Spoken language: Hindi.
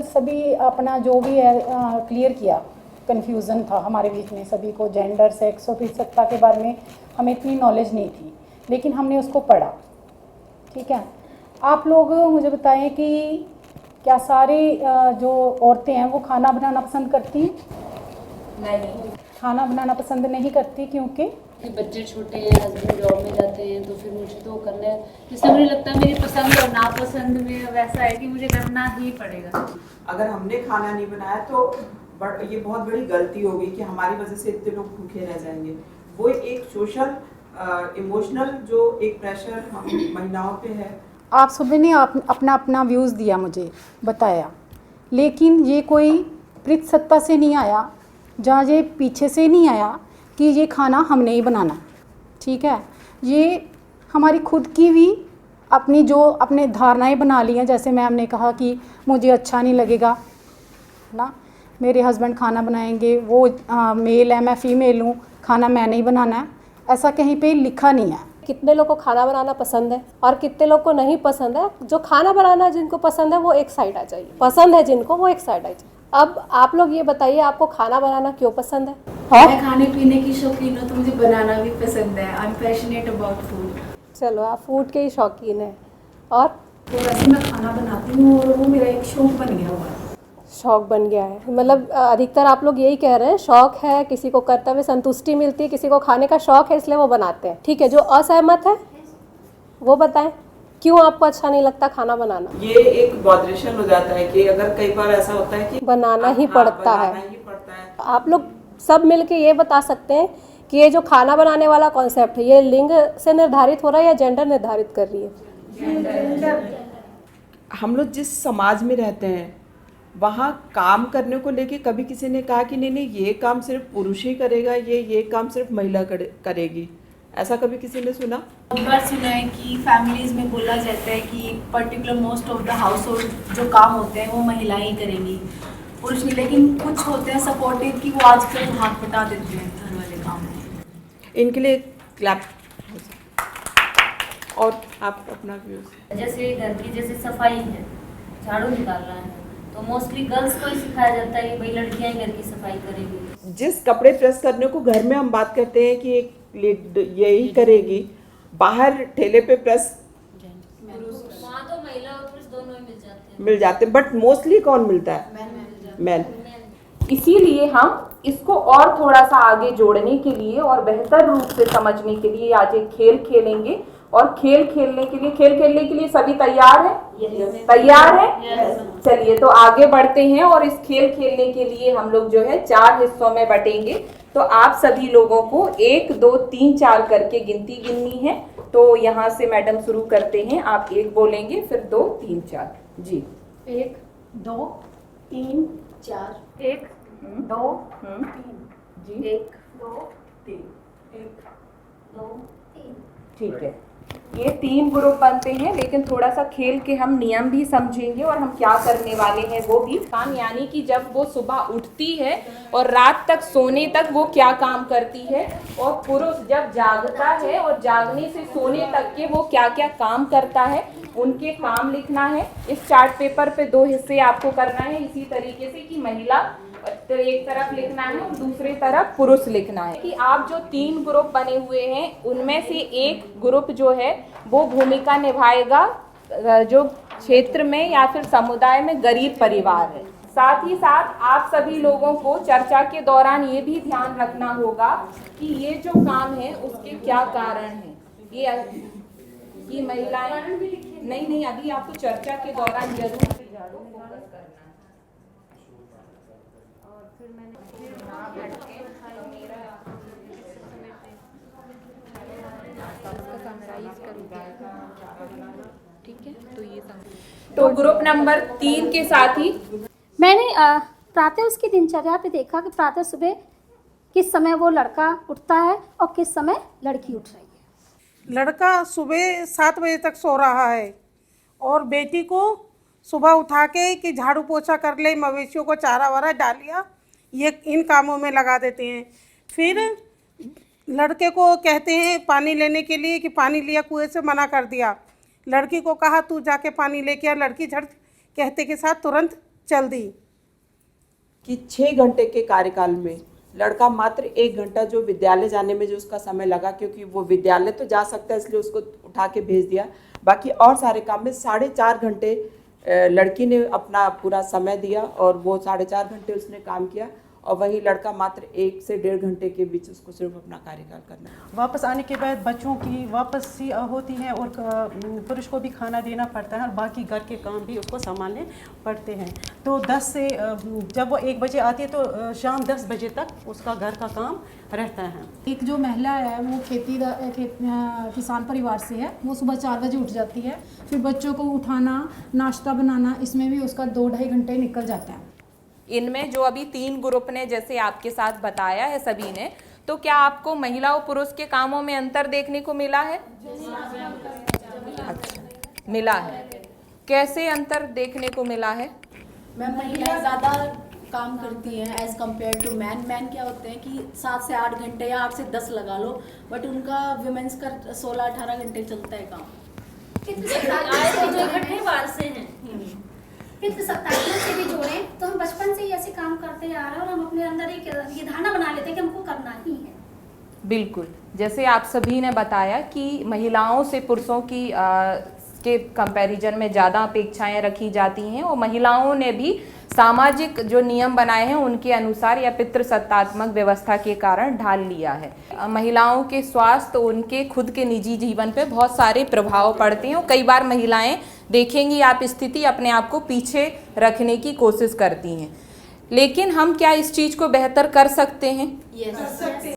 सभी अपना जो भी है क्लियर किया। कन्फ्यूज़न था हमारे बीच में सभी को, जेंडर, सेक्स और पितृसत्ता के बारे में हमें इतनी नॉलेज नहीं थी, लेकिन हमने उसको पढ़ा। ठीक है, आप लोग मुझे बताएं कि क्या सारे जो औरतें हैं वो खाना बनाना पसंद करती हैं? नहीं, खाना बनाना पसंद नहीं करती क्योंकि बच्चे छोटे हैं, हस्बैंड जॉब में जाते हैं, तो फिर मुझे तो करना है, जिससे मुझे लगता है मेरी पसंद और नापसंद में वैसा है कि मुझे करना ही पड़ेगा। अगर हमने खाना नहीं बनाया तो ये बहुत बड़ी गलती होगी कि हमारी वजह से इतने लोग भूखे रह जाएंगे। वो एक सोशल इमोशनल जो एक प्रेशर हम महिलाओं पे है। आप सभी ने अपना अपना व्यूज़ दिया, मुझे बताया, लेकिन ये कोई पितृसत्ता से नहीं आया, जहाँ ये पीछे से नहीं आया कि ये खाना हमने ही बनाना। ठीक है, ये हमारी खुद की भी अपनी जो अपने धारणाएं बना ली हैं। जैसे मैम ने कहा कि मुझे अच्छा नहीं लगेगा ना, मेरे हस्बैंड खाना बनाएंगे, वो मेल है, मैं फ़ीमेल हूँ, खाना मैंने ही बनाना है, ऐसा कहीं पे लिखा नहीं है। कितने लोग को खाना बनाना पसंद है और कितने लोग को नहीं पसंद है। जो खाना बनाना जिनको पसंद है वो एक साइड आ जाइए, पसंद है जिनको वो एक साइड आ जाइए। अब आप लोग ये बताइए, आपको खाना बनाना क्यों पसंद है? मैं खाने पीने की शौकीन हूँ, तो मुझे बनाना भी पसंद है। I am passionate about food. चलो, आप फूड के ही शौकीन हैं। और तो वैसे मैं खाना बनाती हूँ और वो मेरा एक शौक बन गया हुआ है। शौक बन गया है, मतलब अधिकतर आप लोग यही कह रहे हैं, शौक है, किसी को कर्तव्य संतुष्टि मिलती है, किसी को खाने का शौक है इसलिए वो बनाते हैं। ठीक है, जो असहमत है वो बताएं, क्यों आपको अच्छा नहीं लगता खाना बनाना? ये एक बॉदरेशन हो जाता है कि अगर कई बार ऐसा होता है कि बनाना ही पड़ता है। बनाना ही पड़ता है। आप लोग सब मिलके ये बता सकते हैं कि ये जो खाना बनाने वाला कॉन्सेप्ट है, ये लिंग से निर्धारित हो रहा है या जेंडर निर्धारित कर रही है? हम लोग जिस समाज में रहते हैं वहाँ काम करने को लेके कभी किसी ने कहा कि नहीं नहीं ये काम सिर्फ पुरुष ही करेगा, ये काम सिर्फ महिला करेगी, ऐसा कभी किसी ने सुना? बहुत बार सुना है कि फैमिलीज में बोला जाता है कि particular most of the house hold जो काम होते हैं वो महिलाएं ही करेंगी, पुरुष नहीं। लेकिन कुछ होते हैं सपोर्टिव कि वो आजकल हाथ बटा देते हैं घर वाले काम में। इनके लिए क्लैप। और आप अपना व्यूज। जैसे घर की जैसे सफाई है, झाड़ू निकालना है, तो मोस्टली गर्ल्स को ही सिखाया जाता है कि भाई लड़कियां ही घर की सफाई करेंगी। जिस कपड़े प्रेस करने को घर में हम बात करते हैं कि एक यही करेगी, बाहर ठेले पे प्रेस वहाँ तो महिला और पुरुष दोनों ही मिल जाते हैं, बट मोस्टली कौन मिलता है? मैन। इसीलिए हम इसको और थोड़ा सा आगे जोड़ने के लिए और बेहतर रूप से समझने के लिए आज एक खेल खेलेंगे। और खेल खेलने के लिए सभी तैयार हैं? तैयार हैं? चलिए, तो आगे बढ़ते हैं और इस खेल खेलने के लिए हम लोग जो है 4 हिस्सों में बटेंगे। तो आप सभी लोगों को 1 2 3 4 करके गिनती गिननी है। तो यहाँ से मैडम शुरू करते हैं, आप 1 बोलेंगे, फिर 2 3 4 जी। 1 2 3 4 1 2 3 जी 1 2 3 1 2 3। ठीक है, ये 3 ग्रुप बनते हैं, लेकिन थोड़ा सा खेल के हम नियम भी समझेंगे और हम क्या करने वाले हैं वो भी। काम यानी कि जब वो सुबह उठती है और रात तक सोने तक वो क्या काम करती है, और पुरुष जब जागता है और जागने से सोने तक के वो क्या क्या काम करता है, उनके काम लिखना है। इस चार्ट पेपर पे 2 हिस्से आपको करना है, इसी तरीके से कि महिला तो एक तरफ लिखना है और दूसरी तरफ पुरुष लिखना है। कि आप जो 3 ग्रुप बने हुए हैं उनमें से एक ग्रुप जो है वो भूमिका निभाएगा जो क्षेत्र में या फिर समुदाय में गरीब परिवार है। साथ ही साथ आप सभी लोगों को चर्चा के दौरान ये भी ध्यान रखना होगा कि ये जो काम है उसके क्या कारण हैं। ये महिलाएं नहीं, अभी आपको चर्चा के दौरान जरूर फोकस करना है। और फिर मैंने ठीक है, तो ये तो ग्रुप नंबर 3 के साथ ही मैंने प्रातः उसकी दिनचर्या पे देखा कि प्रातः सुबह किस समय वो लड़का उठता है और किस समय लड़की उठ रही है। लड़का सुबह 7 बजे तक सो रहा है और बेटी को सुबह उठा के कि झाड़ू पोछा कर ले, मवेशियों को चारा वारा डालिया, ये इन कामों में लगा देते हैं। फिर लड़के को कहते हैं पानी लेने के लिए कि पानी लिया, कुएं से मना कर दिया। लड़की को कहा तू जाके पानी लेके आ, लड़की झट कहते के साथ तुरंत चल दी कि 6 घंटे के कार्यकाल में लड़का मात्र 1 घंटा जो विद्यालय जाने में जो उसका समय लगा, क्योंकि वो विद्यालय तो जा सकता है इसलिए उसको उठा के भेज दिया, बाकी और सारे काम में 4.5 घंटे लड़की ने अपना पूरा समय दिया और वो 4.5 घंटे उसने काम किया, और वही लड़का मात्र 1 से 1.5 घंटे के बीच उसको सिर्फ अपना कार्यकाल करना है। वापस आने के बाद बच्चों की वापसी होती है और पुरुष को भी खाना देना पड़ता है और बाकी घर के काम भी उसको संभालने पड़ते हैं। तो 10 से जब वो 1 बजे आती है तो शाम 10 बजे तक उसका घर का काम रहता है। एक जो महिला है वो किसान परिवार से है, वो सुबह 4 बजे उठ जाती है, फिर बच्चों को उठाना, नाश्ता बनाना, इसमें भी उसका 2-2.5 घंटे निकल जाता है। इनमें जो अभी 3 ग्रुप ने जैसे आपके साथ बताया है सभी ने, तो क्या आपको महिला और पुरुष के कामों में अंतर देखने को मिला है? अच्छा, मिला है। कैसे अंतर देखने को मिला है? मैम महिलाएं ज़्यादा काम करती हैं as compare to man. Man क्या होते हैं कि 7 से 8 घंटे या 8 से 10 लगा लो, बट उनका वुमेन्स का 16-18 घंटे चलता है काम। पितृ सत्तात्मक से भी जोड़ें तो हम बचपन से ही ऐसे काम करते आ रहे हैं और हम अपने अंदर एक ये धारणा बना लेते हैं कि हमको करना ही है। बिल्कुल, जैसे आप सभी ने बताया कि महिलाओं से पुरुषों की के कंपैरिजन में ज़्यादा अपेक्षाएं रखी जाती हैं और महिलाओं ने भी सामाजिक जो नियम बनाए हैं उनके अनुसार या पितृसत्तात्मक व्यवस्था के कारण ढाल लिया है। महिलाओं के स्वास्थ्य, उनके खुद के निजी जीवन पे बहुत सारे प्रभाव पड़ते हैं और कई बार महिलाएं देखेंगी आप स्थिति अपने आप को पीछे रखने की कोशिश करती हैं, लेकिन हम क्या इस चीज़ को बेहतर कर सकते हैं? यस।